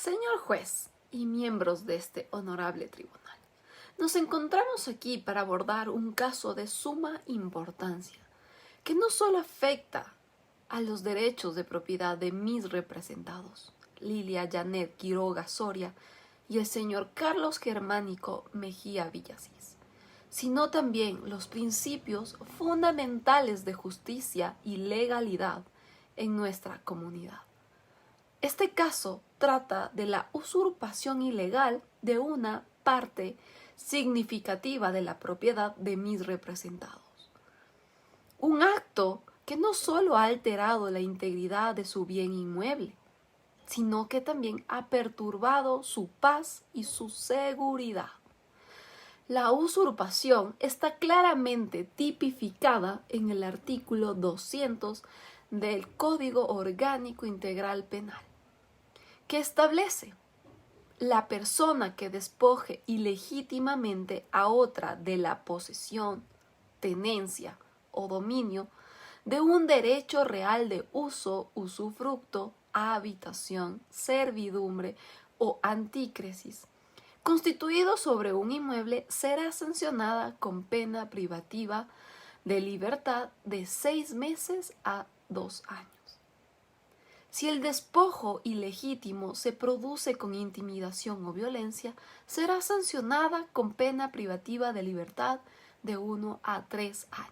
Señor juez y miembros de este honorable tribunal, nos encontramos aquí para abordar un caso de suma importancia que no solo afecta a los derechos de propiedad de mis representados, Lilia Janet Quiroga Soria y el señor Carlos Germánico Mejía Villasís, sino también los principios fundamentales de justicia y legalidad en nuestra comunidad. Este caso trata de la usurpación ilegal de una parte significativa de la propiedad de mis representados. Un acto que no solo ha alterado la integridad de su bien inmueble, sino que también ha perturbado su paz y su seguridad. La usurpación está claramente tipificada en el artículo 200 del Código Orgánico Integral Penal, que establece: la persona que despoje ilegítimamente a otra de la posesión, tenencia o dominio de un derecho real de uso, usufructo, habitación, servidumbre o antícresis, constituido sobre un inmueble, será sancionada con pena privativa de libertad de 6 meses a 2 años. Si el despojo ilegítimo se produce con intimidación o violencia, será sancionada con pena privativa de libertad de 1 a 3 años.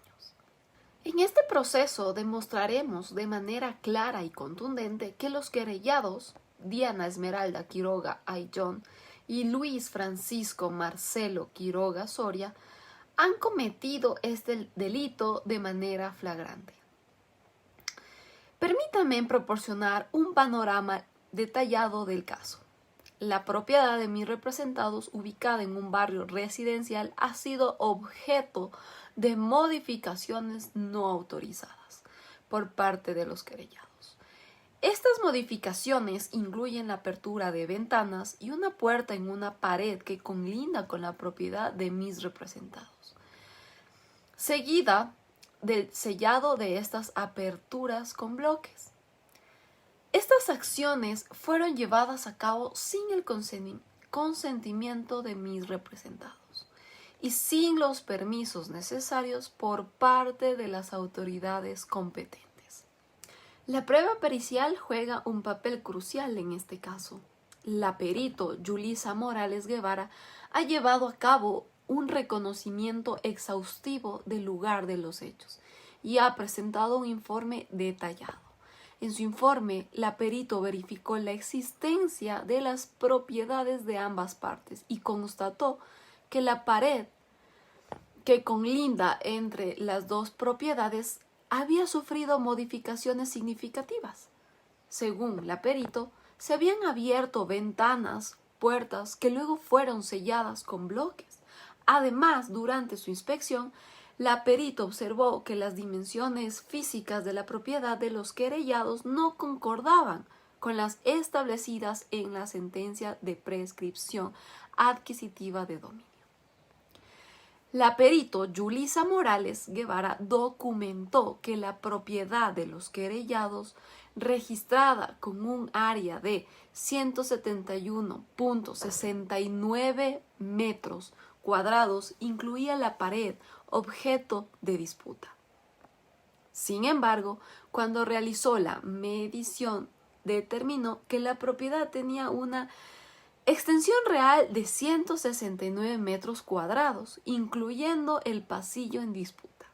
En este proceso demostraremos de manera clara y contundente que los querellados Diana Esmeralda Quiroga Ayllón y Luis Francisco Marcelo Quiroga Soria han cometido este delito de manera flagrante. Permítanme proporcionar un panorama detallado del caso. La propiedad de mis representados, ubicada en un barrio residencial, ha sido objeto de modificaciones no autorizadas por parte de los querellados. Estas modificaciones incluyen la apertura de ventanas y una puerta en una pared que colinda con la propiedad de mis representados, seguida del sellado de estas aperturas con bloques. Estas acciones fueron llevadas a cabo sin el consentimiento de mis representados y sin los permisos necesarios por parte de las autoridades competentes. La prueba pericial juega un papel crucial en este caso. La perito Yulisa Morales Guevara ha llevado a cabo un reconocimiento exhaustivo del lugar de los hechos y ha presentado un informe detallado. En su informe, la perito verificó la existencia de las propiedades de ambas partes y constató que la pared que colinda entre las dos propiedades había sufrido modificaciones significativas. Según la perito, se habían abierto ventanas, puertas que luego fueron selladas con bloques. Además, durante su inspección, la perito observó que las dimensiones físicas de la propiedad de los querellados no concordaban con las establecidas en la sentencia de prescripción adquisitiva de dominio. La perito Yulisa Morales Guevara documentó que la propiedad de los querellados, registrada con un área de 171.69 metros cuadrados, incluía la pared objeto de disputa. Sin embargo, cuando realizó la medición, determinó que la propiedad tenía una extensión real de 169 metros cuadrados, incluyendo el pasillo en disputa.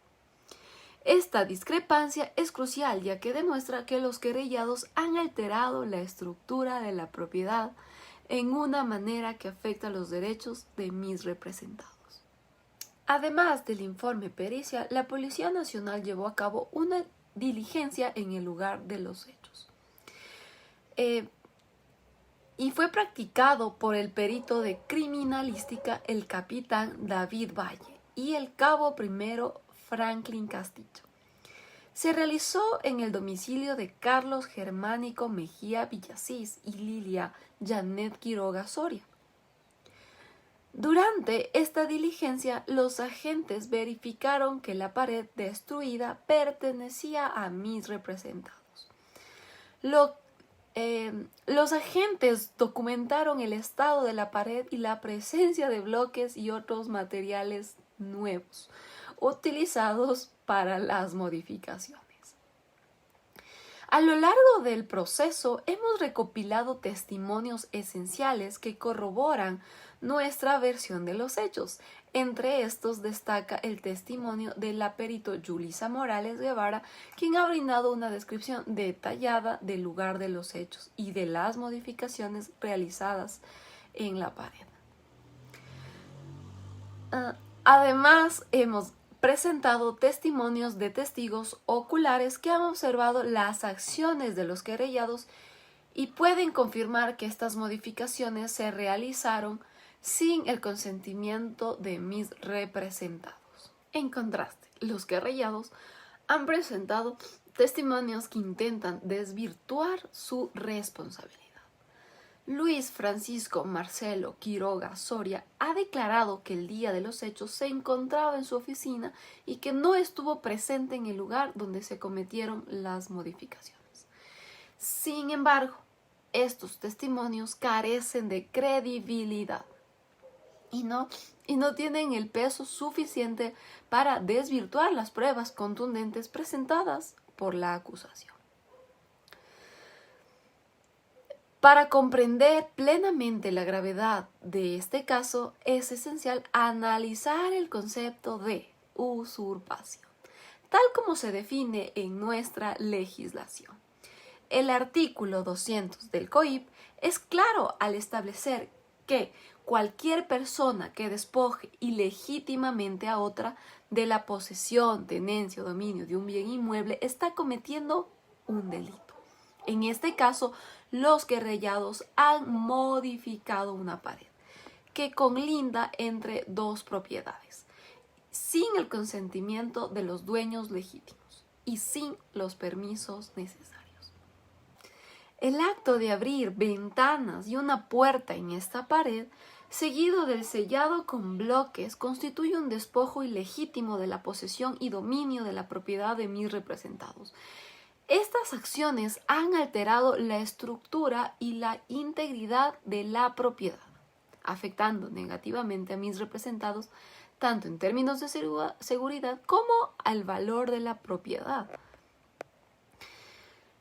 Esta discrepancia es crucial, ya que demuestra que los querellados han alterado la estructura de la propiedad en una manera que afecta los derechos de mis representados. Además del informe pericial, la Policía Nacional llevó a cabo una diligencia en el lugar de los hechos. Y fue practicado por el perito de criminalística, el capitán David Valle, y el cabo primero Franklin Castillo. Se realizó en el domicilio de Carlos Germánico Mejía Villasís y Lilia Janet Quiroga Soria. Durante esta diligencia, los agentes verificaron que la pared destruida pertenecía a mis representados, lo Los agentes documentaron el estado de la pared y la presencia de bloques y otros materiales nuevos utilizados para las modificaciones. A lo largo del proceso hemos recopilado testimonios esenciales que corroboran nuestra versión de los hechos. Entre estos destaca el testimonio de la perito Yulisa Morales Guevara, quien ha brindado una descripción detallada del lugar de los hechos y de las modificaciones realizadas en la pared. Además, hemos presentado testimonios de testigos oculares que han observado las acciones de los querellados y pueden confirmar que estas modificaciones se realizaron sin el consentimiento de mis representados. En contraste, los querellados han presentado testimonios que intentan desvirtuar su responsabilidad. Luis Francisco Marcelo Quiroga Soria ha declarado que el día de los hechos se encontraba en su oficina y que no estuvo presente en el lugar donde se cometieron las modificaciones. Sin embargo, estos testimonios carecen de credibilidad y no tienen el peso suficiente para desvirtuar las pruebas contundentes presentadas por la acusación. Para comprender plenamente la gravedad de este caso, es esencial analizar el concepto de usurpación, tal como se define en nuestra legislación. El artículo 200 del COIP es claro al establecer que cualquier persona que despoje ilegítimamente a otra de la posesión, tenencia o dominio de un bien inmueble está cometiendo un delito. En este caso, los querellados han modificado una pared que conlinda entre dos propiedades, sin el consentimiento de los dueños legítimos y sin los permisos necesarios. El acto de abrir ventanas y una puerta en esta pared, seguido del sellado con bloques, constituye un despojo ilegítimo de la posesión y dominio de la propiedad de mis representados. Estas acciones han alterado la estructura y la integridad de la propiedad, afectando negativamente a mis representados tanto en términos de seguridad como al valor de la propiedad.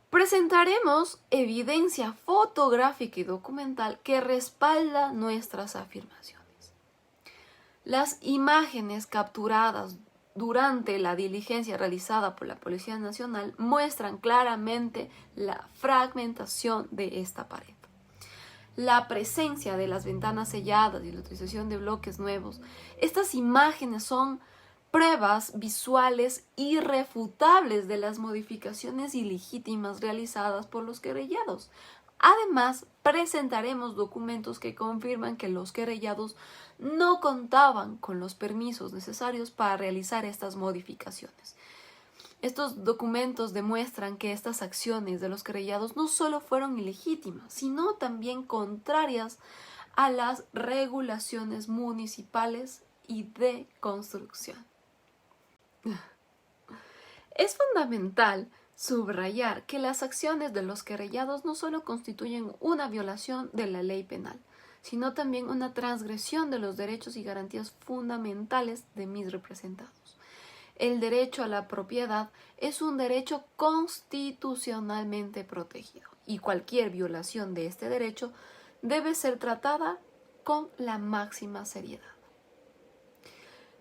Presentaremos evidencia fotográfica y documental que respalda nuestras afirmaciones. Las imágenes capturadas durante la diligencia realizada por la Policía Nacional muestran claramente la fragmentación de esta pared. La presencia de las ventanas selladas y la utilización de bloques nuevos. Estas imágenes son pruebas visuales irrefutables de las modificaciones ilegítimas realizadas por los querellados. Además, presentaremos documentos que confirman que los querellados no contaban con los permisos necesarios para realizar estas modificaciones. Estos documentos demuestran que estas acciones de los querellados no solo fueron ilegítimas, sino también contrarias a las regulaciones municipales y de construcción. Es fundamental subrayar que las acciones de los querellados no solo constituyen una violación de la ley penal, sino también una transgresión de los derechos y garantías fundamentales de mis representados. El derecho a la propiedad es un derecho constitucionalmente protegido y cualquier violación de este derecho debe ser tratada con la máxima seriedad.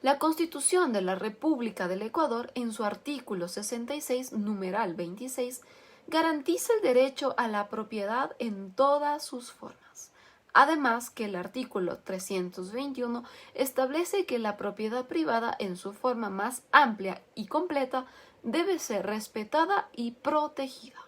La Constitución de la República del Ecuador, en su artículo 66, numeral 26, garantiza el derecho a la propiedad en todas sus formas. Además que el artículo 321 establece que la propiedad privada en su forma más amplia y completa debe ser respetada y protegida.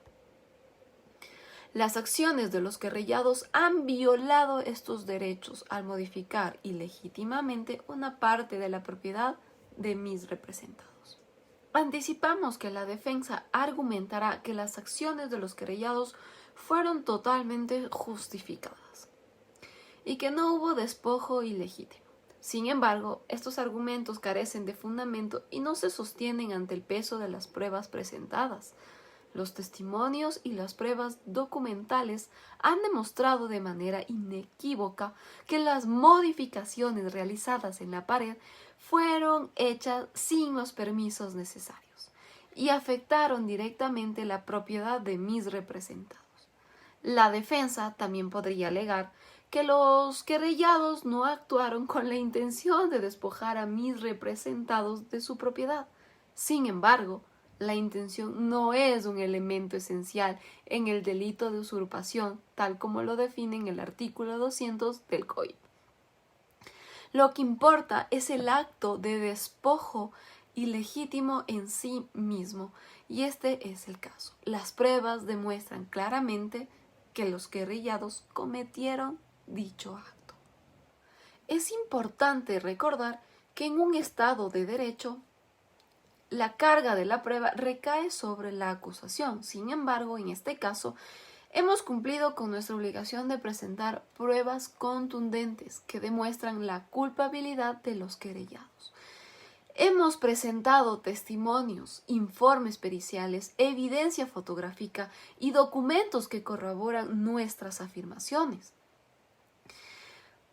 Las acciones de los querellados han violado estos derechos al modificar ilegítimamente una parte de la propiedad de mis representados. Anticipamos que la defensa argumentará que las acciones de los querellados fueron totalmente justificadas y que no hubo despojo ilegítimo. Sin embargo, estos argumentos carecen de fundamento y no se sostienen ante el peso de las pruebas presentadas. Los testimonios y las pruebas documentales han demostrado de manera inequívoca que las modificaciones realizadas en la pared fueron hechas sin los permisos necesarios y afectaron directamente la propiedad de mis representados. La defensa también podría alegar que los querellados no actuaron con la intención de despojar a mis representados de su propiedad. Sin embargo, la intención no es un elemento esencial en el delito de usurpación, tal como lo define en el artículo 200 del Código. Lo que importa es el acto de despojo ilegítimo en sí mismo, y este es el caso. Las pruebas demuestran claramente que los querellados cometieron dicho acto. Es importante recordar que en un Estado de derecho, la carga de la prueba recae sobre la acusación. Sin embargo, en este caso, hemos cumplido con nuestra obligación de presentar pruebas contundentes que demuestran la culpabilidad de los querellados. Hemos presentado testimonios, informes periciales, evidencia fotográfica y documentos que corroboran nuestras afirmaciones.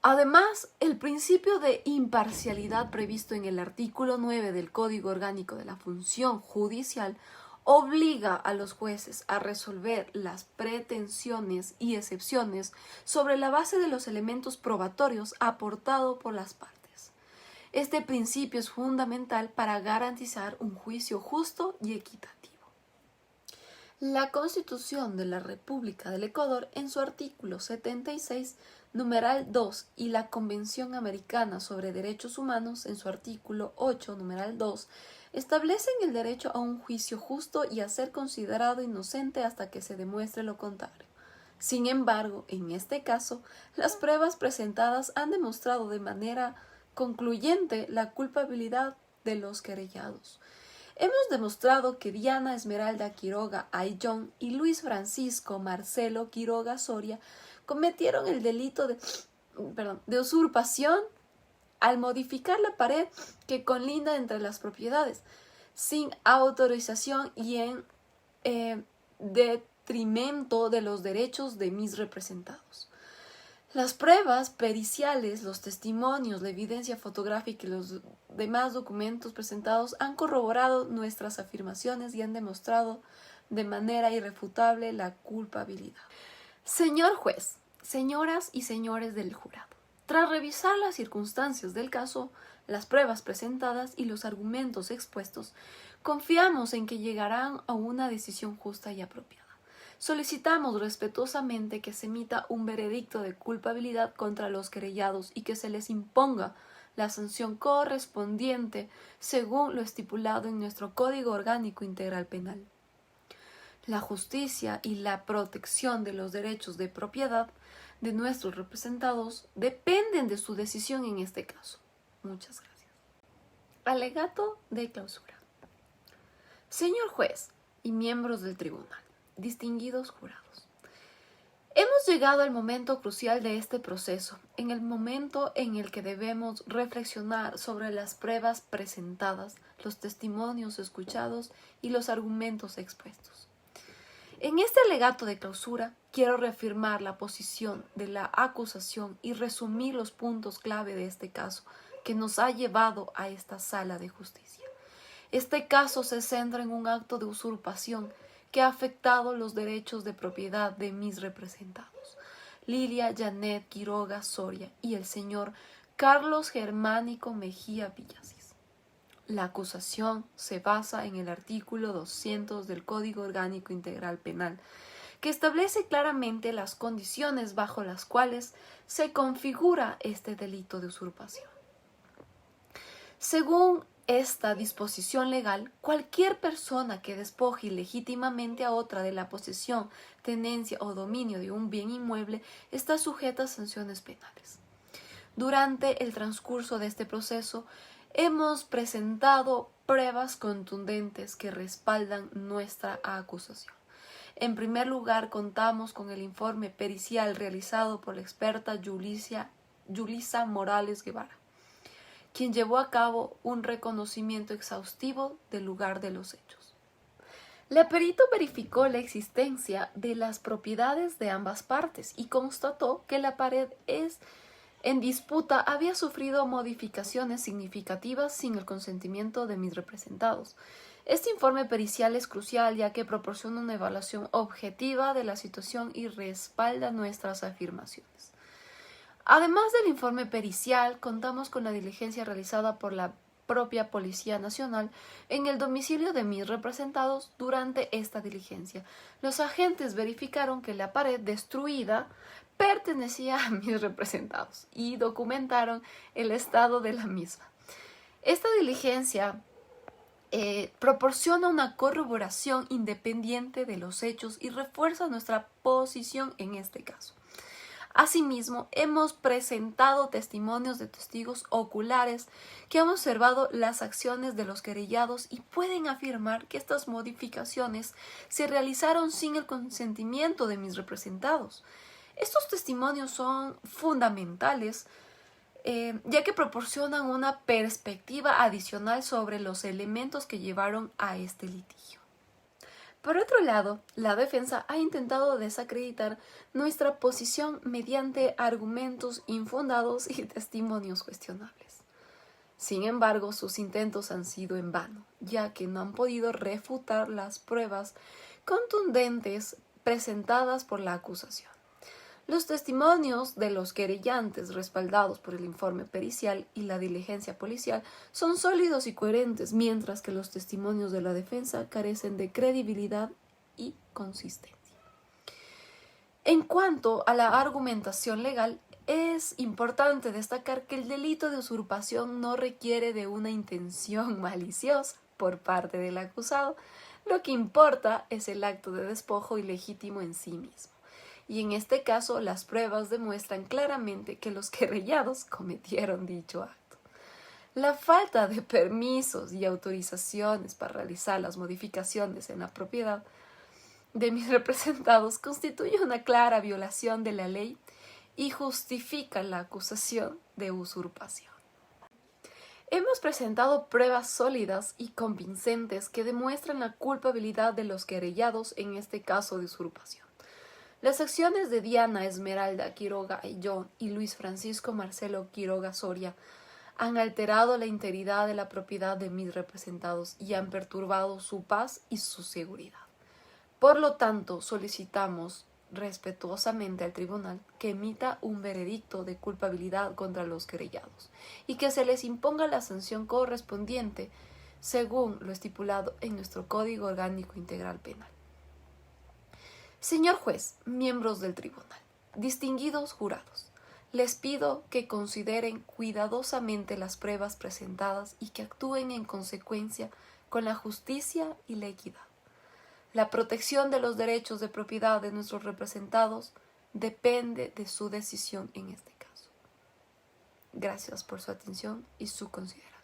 Además, el principio de imparcialidad previsto en el artículo 9 del Código Orgánico de la Función Judicial obliga a los jueces a resolver las pretensiones y excepciones sobre la base de los elementos probatorios aportados por las partes. Este principio es fundamental para garantizar un juicio justo y equitativo. La Constitución de la República del Ecuador, en su artículo 76, numeral 2, y la Convención Americana sobre Derechos Humanos, en su artículo 8, numeral 2, establecen el derecho a un juicio justo y a ser considerado inocente hasta que se demuestre lo contrario. Sin embargo, en este caso, las pruebas presentadas han demostrado de manera concluyente la culpabilidad de los querellados. Hemos demostrado que Diana Esmeralda Quiroga Ayllón y Luis Francisco Marcelo Quiroga Soria cometieron el delito de usurpación al modificar la pared que colinda entre las propiedades, sin autorización y en detrimento de los derechos de mis representados. Las pruebas periciales, los testimonios, la evidencia fotográfica y los demás documentos presentados han corroborado nuestras afirmaciones y han demostrado de manera irrefutable la culpabilidad. Señor juez, señoras y señores del jurado, tras revisar las circunstancias del caso, las pruebas presentadas y los argumentos expuestos, confiamos en que llegarán a una decisión justa y apropiada. Solicitamos respetuosamente que se emita un veredicto de culpabilidad contra los querellados y que se les imponga la sanción correspondiente según lo estipulado en nuestro Código Orgánico Integral Penal. La justicia y la protección de los derechos de propiedad de nuestros representados dependen de su decisión en este caso. Muchas gracias. Alegato de clausura. Señor juez y miembros del tribunal, distinguidos jurados, hemos llegado al momento crucial de este proceso, en el momento en el que debemos reflexionar sobre las pruebas presentadas, los testimonios escuchados y los argumentos expuestos. En este alegato de clausura quiero reafirmar la posición de la acusación y resumir los puntos clave de este caso que nos ha llevado a esta sala de justicia. Este caso se centra en un acto de usurpación que ha afectado los derechos de propiedad de mis representados, Lilia Janet Quiroga Soria y el señor Carlos Germánico Mejía Villasís. La acusación se basa en el artículo 200 del Código Orgánico Integral Penal, que establece claramente las condiciones bajo las cuales se configura este delito de usurpación. Según esta disposición legal, cualquier persona que despoje ilegítimamente a otra de la posesión, tenencia o dominio de un bien inmueble está sujeta a sanciones penales. Durante el transcurso de este proceso, hemos presentado pruebas contundentes que respaldan nuestra acusación. En primer lugar, contamos con el informe pericial realizado por la experta Yulisa Morales Guevara, quien llevó a cabo un reconocimiento exhaustivo del lugar de los hechos. La perito verificó la existencia de las propiedades de ambas partes y constató que la pared en disputa había sufrido modificaciones significativas sin el consentimiento de mis representados. Este informe pericial es crucial ya que proporciona una evaluación objetiva de la situación y respalda nuestras afirmaciones. Además del informe pericial, contamos con la diligencia realizada por la propia Policía Nacional en el domicilio de mis representados. Durante esta diligencia, los agentes verificaron que la pared destruida pertenecía a mis representados y documentaron el estado de la misma. Esta diligencia proporciona una corroboración independiente de los hechos y refuerza nuestra posición en este caso. Asimismo, hemos presentado testimonios de testigos oculares que han observado las acciones de los querellados y pueden afirmar que estas modificaciones se realizaron sin el consentimiento de mis representados. Estos testimonios son fundamentales ya que proporcionan una perspectiva adicional sobre los elementos que llevaron a este litigio. Por otro lado, la defensa ha intentado desacreditar nuestra posición mediante argumentos infundados y testimonios cuestionables. Sin embargo, sus intentos han sido en vano, ya que no han podido refutar las pruebas contundentes presentadas por la acusación. Los testimonios de los querellantes, respaldados por el informe pericial y la diligencia policial, son sólidos y coherentes, mientras que los testimonios de la defensa carecen de credibilidad y consistencia. En cuanto a la argumentación legal, es importante destacar que el delito de usurpación no requiere de una intención maliciosa por parte del acusado. Lo que importa es el acto de despojo ilegítimo en sí mismo. Y en este caso, las pruebas demuestran claramente que los querellados cometieron dicho acto. La falta de permisos y autorizaciones para realizar las modificaciones en la propiedad de mis representados constituye una clara violación de la ley y justifica la acusación de usurpación. Hemos presentado pruebas sólidas y convincentes que demuestran la culpabilidad de los querellados en este caso de usurpación. Las acciones de Diana Esmeralda Quiroga Ayllón y Luis Francisco Marcelo Quiroga Soria han alterado la integridad de la propiedad de mis representados y han perturbado su paz y su seguridad. Por lo tanto, solicitamos respetuosamente al tribunal que emita un veredicto de culpabilidad contra los querellados y que se les imponga la sanción correspondiente según lo estipulado en nuestro Código Orgánico Integral Penal. Señor juez, miembros del tribunal, distinguidos jurados, les pido que consideren cuidadosamente las pruebas presentadas y que actúen en consecuencia con la justicia y la equidad. La protección de los derechos de propiedad de nuestros representados depende de su decisión en este caso. Gracias por su atención y su consideración.